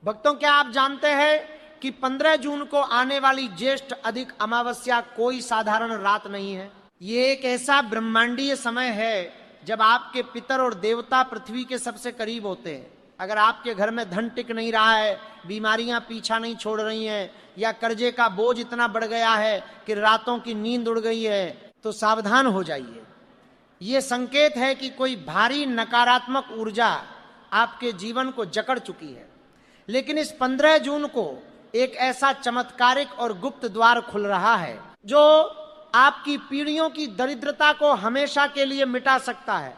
भक्तों, क्या आप जानते हैं कि 15 जून को आने वाली ज्येष्ठ अधिक अमावस्या कोई साधारण रात नहीं है। ये एक ऐसा ब्रह्मांडीय समय है जब आपके पितर और देवता पृथ्वी के सबसे करीब होते हैं। अगर आपके घर में धन टिक नहीं रहा है, बीमारियां पीछा नहीं छोड़ रही हैं, या कर्जे का बोझ इतना बढ़ गया है कि रातों की नींद उड़ गई है, तो सावधान हो जाइए। ये संकेत है कि कोई भारी नकारात्मक ऊर्जा आपके जीवन को जकड़ चुकी है। लेकिन इस 15 जून को एक ऐसा चमत्कारिक और गुप्त द्वार खुल रहा है जो आपकी पीढ़ियों की दरिद्रता को हमेशा के लिए मिटा सकता है।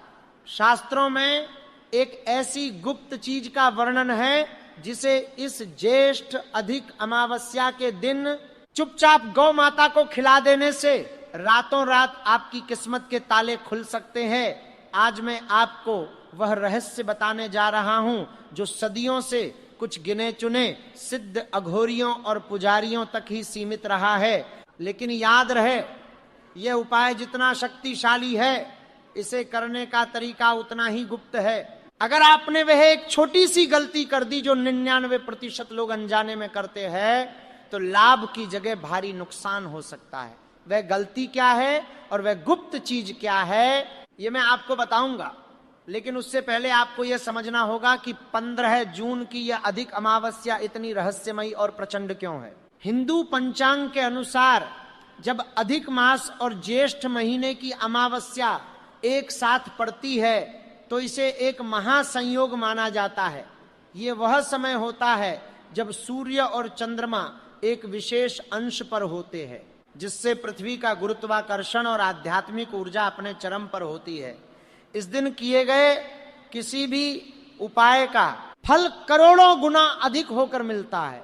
शास्त्रों में एक ऐसी गुप्त चीज का वर्णन है जिसे इस ज्येष्ठ अधिक अमावस्या के दिन चुपचाप गौ माता को खिला देने से रातों रात आपकी किस्मत के ताले खुल सकते हैं। आज मैं आपको वह रहस्य बताने जा रहा हूं जो सदियों से कुछ गिने चुने सिद्ध अघोरियों और पुजारियों तक ही सीमित रहा है। लेकिन याद रहे, यह उपाय जितना शक्तिशाली है, इसे करने का तरीका उतना ही गुप्त है। अगर आपने वह एक छोटी सी गलती कर दी जो 99% लोग अनजाने में करते हैं, तो लाभ की जगह भारी नुकसान हो सकता है। वह गलती क्या है और वह गुप्त चीज क्या है, ये मैं आपको बताऊंगा। लेकिन उससे पहले आपको यह समझना होगा कि 15 जून की यह अधिक अमावस्या इतनी रहस्यमयी और प्रचंड क्यों है। हिंदू पंचांग के अनुसार जब अधिक मास और ज्येष्ठ महीने की अमावस्या एक साथ पड़ती है तो इसे एक महासंयोग माना जाता है। ये वह समय होता है जब सूर्य और चंद्रमा एक विशेष अंश पर होते हैं, जिससे पृथ्वी का गुरुत्वाकर्षण और आध्यात्मिक ऊर्जा अपने चरम पर होती है। इस दिन किए गए किसी भी उपाय का फल करोड़ों गुना अधिक होकर मिलता है।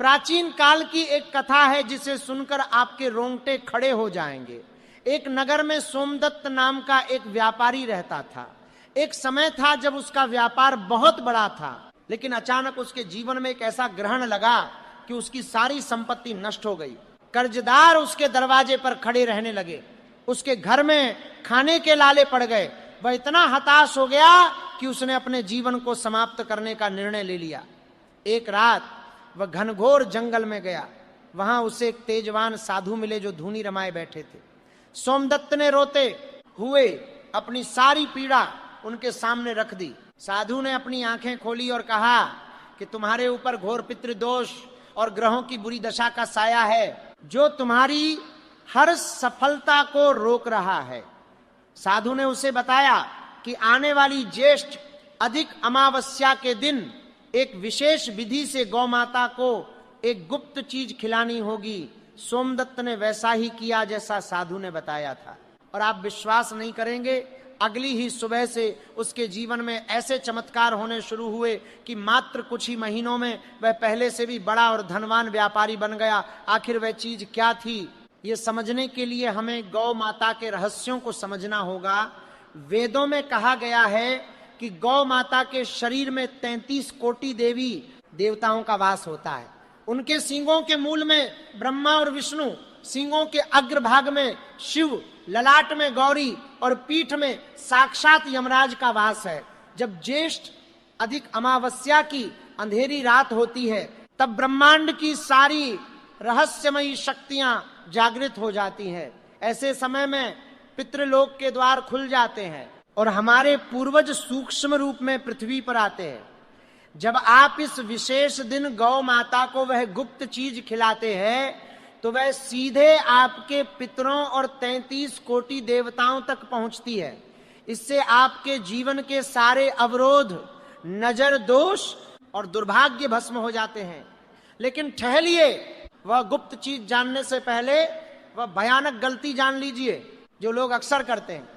प्राचीन काल की एक कथा है जिसे सुनकर आपके रोंगटे खड़े हो जाएंगे। एक नगर में सोमदत्त नाम का एक व्यापारी रहता था। एक समय था जब उसका व्यापार बहुत बड़ा था, लेकिन अचानक उसके जीवन में एक ऐसा ग्रहण लगा कि उसकी सारी संपत्ति नष्ट हो गई। कर्जदार उसके दरवाजे पर खड़े रहने लगे, उसके घर में खाने के लाले पड़ गए। वह इतना हताश हो गया कि उसने अपने जीवन को समाप्त करने का निर्णय ले लिया। एक रात वह घनघोर जंगल में गया। वहां उसे एक तेजवान साधु मिले जो धूनी रमाए बैठे थे। सोमदत्त ने रोते हुए अपनी सारी पीड़ा उनके सामने रख दी। साधु ने अपनी आंखें खोली और कहा कि तुम्हारे ऊपर घोर पितृदोष और ग्रहों की बुरी दशा का साया है जो तुम्हारी हर सफलता को रोक रहा है। साधु ने उसे बताया कि आने वाली ज्येष्ठ अधिक अमावस्या के दिन एक विशेष विधि से गौ माता को एक गुप्त चीज खिलानी होगी। सोमदत्त ने वैसा ही किया जैसा साधु ने बताया था, और आप विश्वास नहीं करेंगे, अगली ही सुबह से उसके जीवन में ऐसे चमत्कार होने शुरू हुए कि मात्र कुछ ही महीनों में वह पहले से भी बड़ा और धनवान व्यापारी बन गया। आखिर वह चीज क्या थी, ये समझने के लिए हमें गौ माता के रहस्यों को समझना होगा। वेदों में कहा गया है कि गौ माता के शरीर में 33 कोटि देवी देवताओं का वास होता है। उनके सींगों के मूल में ब्रह्मा और विष्णु, सींगों के अग्रभाग में शिव, ललाट में गौरी और पीठ में साक्षात यमराज का वास है। जब ज्येष्ठ अधिक अमावस्या की अंधेरी रात होती है, तब ब्रह्मांड की सारी रहस्यमयी शक्तियां जागृत हो जाती हैं। ऐसे समय में पितृलोक के द्वार खुल जाते हैं और हमारे पूर्वज सूक्ष्म रूप में पृथ्वी पर आते हैं। जब आप इस विशेष दिन गौ माता को वह गुप्त चीज खिलाते हैं तो वह सीधे आपके पितरों और 33 कोटि देवताओं तक पहुंचती है। इससे आपके जीवन के सारे अवरोध, नजर दोष और दुर्भाग्य भस्म हो जाते हैं। लेकिन ठहरिए, वह गुप्त चीज जानने से पहले वह भयानक गलती जान लीजिए जो लोग अक्सर करते हैं।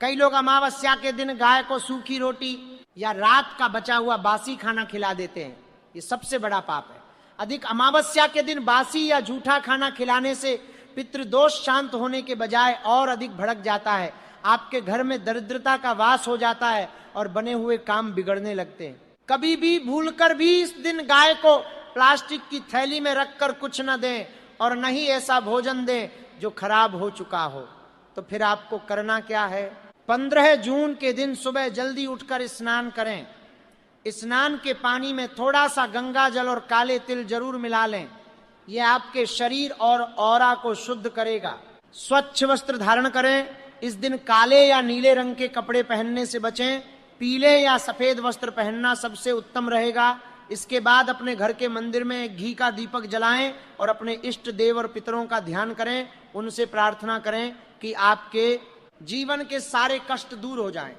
कई लोग अमावस्या के दिन गाय को सूखी रोटी या रात का बचा हुआ बासी खाना खिला देते हैं। ये सबसे बड़ा पाप है। अधिक अमावस्या के दिन बासी या झूठा खाना खिलाने से पितृदोष शांत होने के बजाय और अधिक भड़क जाता है। आपके घर में दरिद्रता का वास हो जाता है और बने हुए काम बिगड़ने लगते हैं। कभी भी भूलकर भी इस दिन गाय को प्लास्टिक की थैली में रखकर कुछ न दें और न ही ऐसा भोजन दें जो खराब हो चुका हो। तो फिर आपको करना क्या है? 15 जून के दिन सुबह जल्दी उठकर स्नान करें, स्नान के पानी में थोड़ा सा गंगा जल और काले तिल जरूर मिला लें। यह आपके शरीर और ऑरा को शुद्ध करेगा। स्वच्छ वस्त्र धारण करें। इस दिन काले या नीले रंग के कपड़े पहनने से बचें। पीले या सफेद वस्त्र पहनना सबसे उत्तम रहेगा। इसके बाद अपने घर के मंदिर में घी का दीपक जलाएं और अपने इष्ट देव और पितरों का ध्यान करें। उनसे प्रार्थना करें कि आपके जीवन के सारे कष्ट दूर हो जाएं।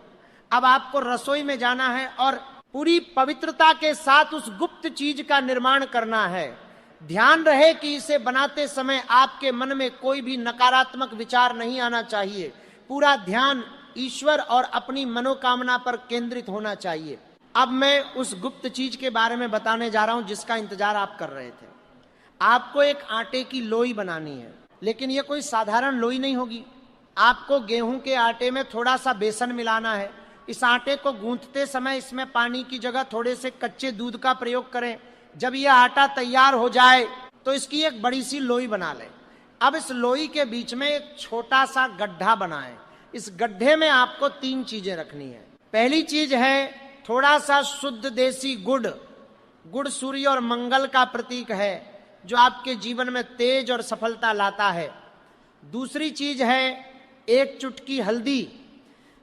अब आपको रसोई में जाना है और पूरी पवित्रता के साथ उस गुप्त चीज का निर्माण करना है। ध्यान रहे कि इसे बनाते समय आपके मन में कोई भी नकारात्मक विचार नहीं आना चाहिए। पूरा ध्यान ईश्वर और अपनी मनोकामना पर केंद्रित होना चाहिए। अब मैं उस गुप्त चीज के बारे में बताने जा रहा हूं जिसका इंतजार आप कर रहे थे। आपको एक आटे की लोई बनानी है, लेकिन यह कोई साधारण लोई नहीं होगी। आपको गेहूं के आटे में थोड़ा सा बेसन मिलाना है। इस आटे को गूंथते समय इसमें पानी की जगह थोड़े से कच्चे दूध का प्रयोग करें। जब यह आटा तैयार हो जाए तो इसकी एक बड़ी सी लोई बना लें। अब इस लोई के बीच में एक छोटा सा गड्ढा बनाएं। इस गड्ढे में आपको 3 चीजें रखनी है। पहली चीज है थोड़ा सा शुद्ध देसी गुड़। गुड़ सूर्य और मंगल का प्रतीक है, जो आपके जीवन में तेज और सफलता लाता है। दूसरी चीज है 1 चुटकी हल्दी।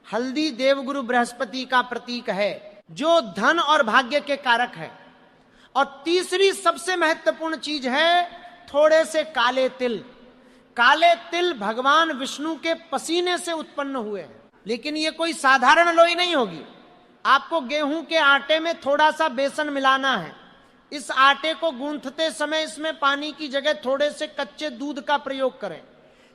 हल्दी देवगुरु बृहस्पति का प्रतीक है, जो धन और भाग्य के कारक है। और तीसरी सबसे महत्वपूर्ण चीज है थोड़े से काले तिल। काले तिल भगवान विष्णु के पसीने से उत्पन्न हुए हैं। लेकिन ये कोई साधारण लोई नहीं होगी। आपको गेहूं के आटे में थोड़ा सा बेसन मिलाना है। इस आटे को गूंथते समय इसमें पानी की जगह थोड़े से कच्चे दूध का प्रयोग करें।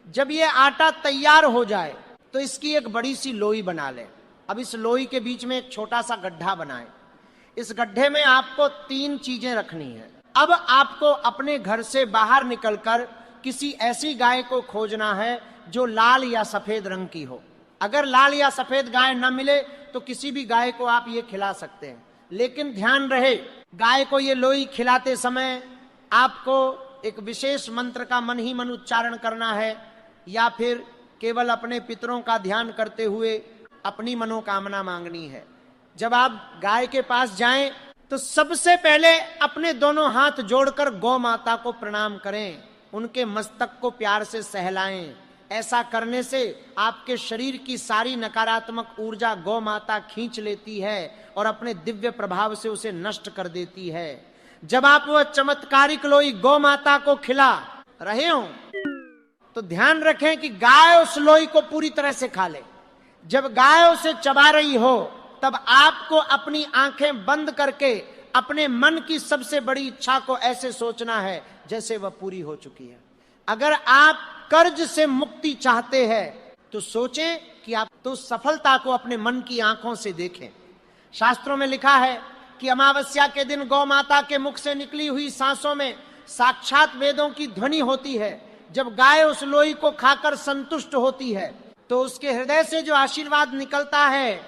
जब ये आटा तैयार हो जाए तो इसकी एक बड़ी सी लोई बना लें। अब इस लोई के बीच में एक छोटा सा गड्ढा बनाएं। इस गड्ढे में आपको 3 चीजें रखनी है। अब आपको अपने घर से बाहर निकलकर किसी ऐसी गाय को खोजना है जो लाल या सफेद रंग की हो। अगर लाल या सफेद गाय न मिले तो किसी भी गाय को आप ये खिला सकते हैं। लेकिन ध्यान रहे, गाय को ये लोई खिलाते समय आपको एक विशेष मंत्र का मन ही मन उच्चारण करना है, या फिर केवल अपने पितरों का ध्यान करते हुए अपनी मनोकामना मांगनी है। जब आप गाय के पास जाएं तो सबसे पहले अपने दोनों हाथ जोड़कर गौ माता को प्रणाम करें। उनके मस्तक को प्यार से सहलाएं। ऐसा करने से आपके शरीर की सारी नकारात्मक ऊर्जा गौ माता खींच लेती है और अपने दिव्य प्रभाव से उसे नष्ट कर देती है। जब आप वह चमत्कारिक लोई गौ माता को खिला रहे हो तो ध्यान रखें कि गाय उस लोई को पूरी तरह से खा ले। जब गाय उसे चबा रही हो तब आपको अपनी आंखें बंद करके अपने मन की सबसे बड़ी इच्छा को ऐसे सोचना है जैसे वह पूरी हो चुकी है। अगर आप कर्ज से मुक्ति चाहते हैं तो सोचें कि आप तो सफलता को अपने मन की आंखों से देखें। शास्त्रों में लिखा है कि अमावस्या के दिन गौ माता के मुख से निकली हुई सांसों में साक्षात वेदों की ध्वनि होती है। जब गाय उस लोई को खाकर संतुष्ट होती है तो उसके हृदय से जो आशीर्वाद निकलता है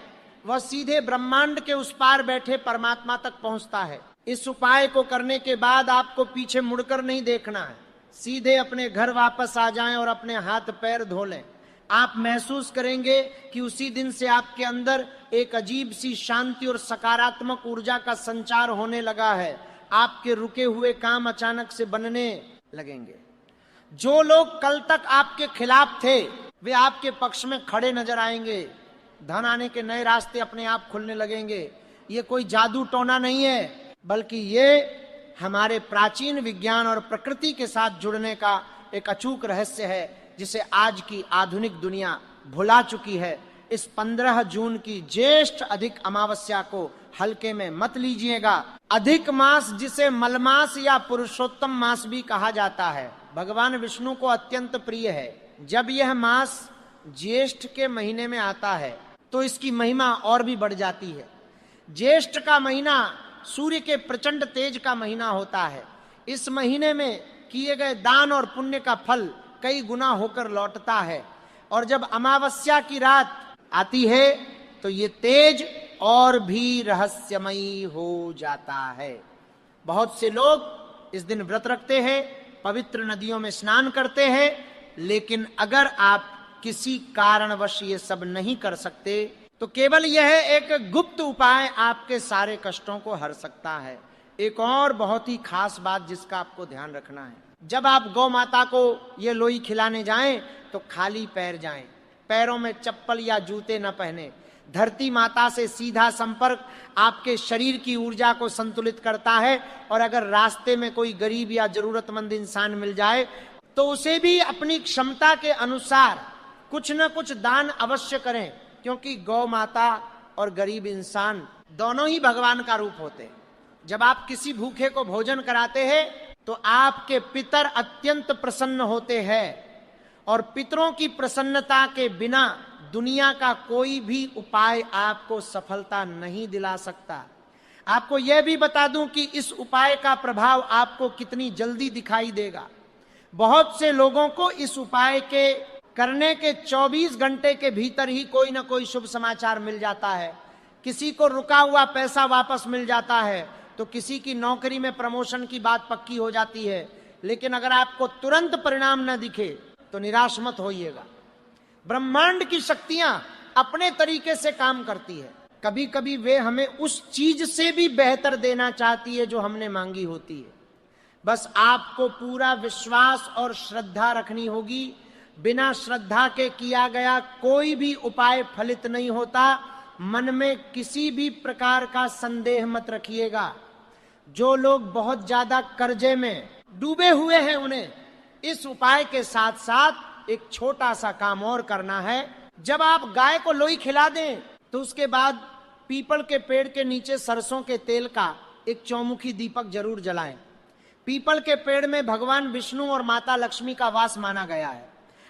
वह सीधे ब्रह्मांड के उस पार बैठे परमात्मा तक पहुंचता है। इस उपाय को करने के बाद आपको पीछे मुड़कर नहीं देखना है। सीधे अपने घर वापस आ जाएं और अपने हाथ पैर धो लें। आप महसूस करेंगे कि उसी दिन से आपके अंदर एक अजीब सी शांति और सकारात्मक ऊर्जा का संचार होने लगा है। आपके रुके हुए काम अचानक से बनने लगेंगे। जो लोग कल तक आपके खिलाफ थे वे आपके पक्ष में खड़े नजर आएंगे। धन आने के नए रास्ते अपने आप खुलने लगेंगे। ये कोई जादू टोना नहीं है, बल्कि ये हमारे प्राचीन विज्ञान और प्रकृति के साथ जुड़ने का एक अचूक रहस्य है, जिसे आज की आधुनिक दुनिया भुला चुकी है। इस 15 जून की ज्येष्ठ अधिक अमावस्या को हल्के में मत लीजिएगा। अधिक मास, जिसे मलमास या पुरुषोत्तम मास भी कहा जाता है, भगवान विष्णु को अत्यंत प्रिय है। जब यह मास ज्येष्ठ के महीने में आता है तो इसकी महिमा और भी बढ़ जाती है। ज्येष्ठ का महीना सूर्य के प्रचंड तेज का महीना होता है। इस महीने में किए गए दान और पुण्य का फल कई गुना होकर लौटता है। और जब अमावस्या की रात आती है तो ये तेज और भी रहस्यमयी हो जाता है। बहुत से लोग इस दिन व्रत रखते हैं, पवित्र नदियों में स्नान करते हैं, लेकिन अगर आप किसी कारणवश ये सब नहीं कर सकते तो केवल यह एक गुप्त उपाय आपके सारे कष्टों को हर सकता है। एक और बहुत ही खास बात जिसका आपको ध्यान रखना है, जब आप गौ माता को ये लोई खिलाने जाएं तो खाली पैर जाएं, पैरों में चप्पल या जूते न पहने। धरती माता से सीधा संपर्क आपके शरीर की ऊर्जा को संतुलित करता है, और अगर रास्ते में कोई गरीब या जरूरतमंद इंसान मिल जाए तो उसे भी अपनी क्षमता के अनुसार कुछ न कुछ दान अवश्य करें, क्योंकि गौ माता और गरीब इंसान दोनों ही भगवान का रूप होते हैं। जब आप किसी भूखे को भोजन कराते हैं तो आपके पितर अत्यंत प्रसन्न होते हैं, और पितरों की प्रसन्नता के बिना दुनिया का कोई भी उपाय आपको सफलता नहीं दिला सकता। आपको यह भी बता दूं कि इस उपाय का प्रभाव आपको कितनी जल्दी दिखाई देगा। बहुत से लोगों को इस उपाय के करने के 24 घंटे के भीतर ही कोई ना कोई शुभ समाचार मिल जाता है। किसी को रुका हुआ पैसा वापस मिल जाता है, तो किसी की नौकरी में प्रमोशन की बात पक्की हो जाती है। लेकिन अगर आपको तुरंत परिणाम न दिखे तो निराश मत होइएगा। ब्रह्मांड की शक्तियां अपने तरीके से काम करती है। कभी कभी वे हमें उस चीज से भी बेहतर देना चाहती है जो हमने मांगी होती है। बस आपको पूरा विश्वास और श्रद्धा रखनी होगी। बिना श्रद्धा के किया गया कोई भी उपाय फलित नहीं होता। मन में किसी भी प्रकार का संदेह मत रखिएगा। जो लोग बहुत ज्यादा कर्जे में डूबे हुए हैं, उन्हें इस उपाय के साथ साथ एक छोटा सा काम और करना है। जब आप गाय को लोई खिला दें तो उसके बाद पीपल के पेड़ के नीचे सरसों के तेल का एक चौमुखी दीपक जरूर जलाएं। पीपल के पेड़ में भगवान विष्णु और माता लक्ष्मी का वास माना गया है।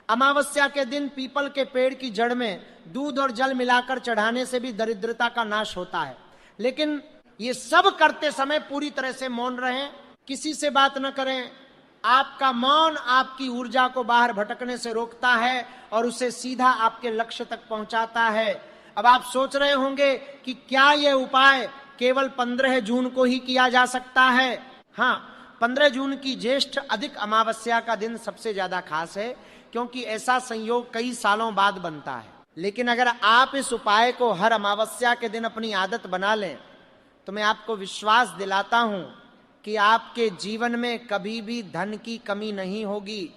अमावस्या के दिन पीपल के पेड़ की जड़ में दूध और जल मिलाकर चढ़ाने से भी दरिद्रता का नाश होता है। लेकिन ये सब करते समय पूरी तरह से मौन रहें, किसी से बात न करें। आपका मौन आपकी ऊर्जा को बाहर भटकने से रोकता है और उसे सीधा आपके लक्ष्य तक पहुंचाता है। अब आप सोच रहे होंगे कि क्या यह उपाय केवल 15 जून को ही किया जा सकता है? हाँ, 15 जून की ज्येष्ठ अधिक अमावस्या का दिन सबसे ज्यादा खास है, क्योंकि ऐसा संयोग कई सालों बाद बनता है। लेकिन अगर आप इस उपाय को हर अमावस्या के दिन अपनी आदत बना लें तो मैं आपको विश्वास दिलाता हूं कि आपके जीवन में कभी भी धन की कमी नहीं होगी।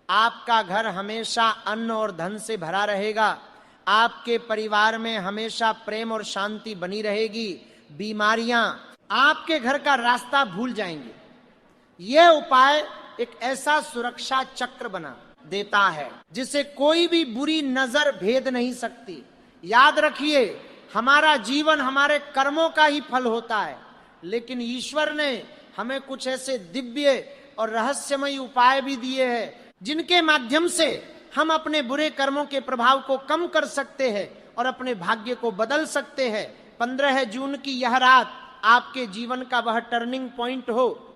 आपका घर हमेशा अन्न और धन से भरा रहेगा। आपके परिवार में हमेशा प्रेम और शांति बनी रहेगी। बीमारियां आपके घर का रास्ता भूल जाएंगी। यह उपाय एक ऐसा सुरक्षा चक्र बना देता है जिसे कोई भी बुरी नजर भेद नहीं सकती। याद रखिए, हमारा जीवन हमारे कर्मों का ही फल होता है, लेकिन ईश्वर ने हमें कुछ ऐसे दिव्य और रहस्यमयी उपाय भी दिए हैं जिनके माध्यम से हम अपने बुरे कर्मों के प्रभाव को कम कर सकते हैं और अपने भाग्य को बदल सकते हैं। 15 जून की यह रात आपके जीवन का वह टर्निंग पॉइंट हो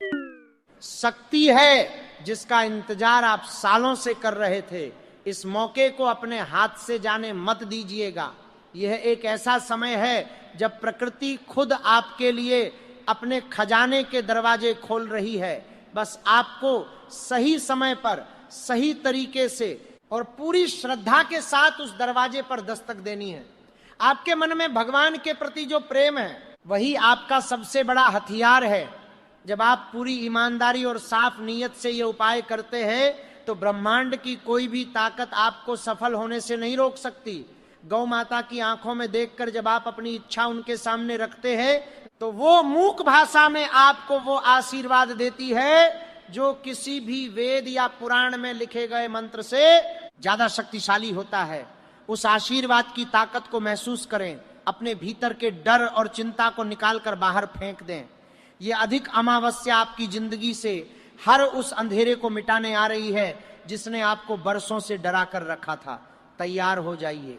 सकती है जिसका इंतजार आप सालों से कर रहे थे। इस मौके को अपने हाथ से जाने मत दीजिएगा। यह एक ऐसा समय है जब प्रकृति खुद आपके लिए अपने खजाने के दरवाजे खोल रही है। बस आपको सही समय पर सही तरीके से और पूरी श्रद्धा के साथ उस दरवाजे पर दस्तक देनी है। आपके मन में भगवान के प्रति जो प्रेम है वही आपका सबसे बड़ा हथियार है। जब आप पूरी ईमानदारी और साफ नीयत से ये उपाय करते हैं तो ब्रह्मांड की कोई भी ताकत आपको सफल होने से नहीं रोक सकती। गौ माता की आंखों में देखकर जब आप अपनी इच्छा उनके सामने रखते हैं तो वो मूक भाषा में आपको वो आशीर्वाद देती है जो किसी भी वेद या पुराण में लिखे गए मंत्र से ज्यादा शक्तिशाली होता है। उस आशीर्वाद की ताकत को महसूस करें। अपने भीतर के डर और चिंता को निकालकर बाहर फेंक दें। ये अधिक अमावस्या आपकी जिंदगी से हर उस अंधेरे को मिटाने आ रही है जिसने आपको बरसों से डरा कर रखा था। तैयार हो जाइए।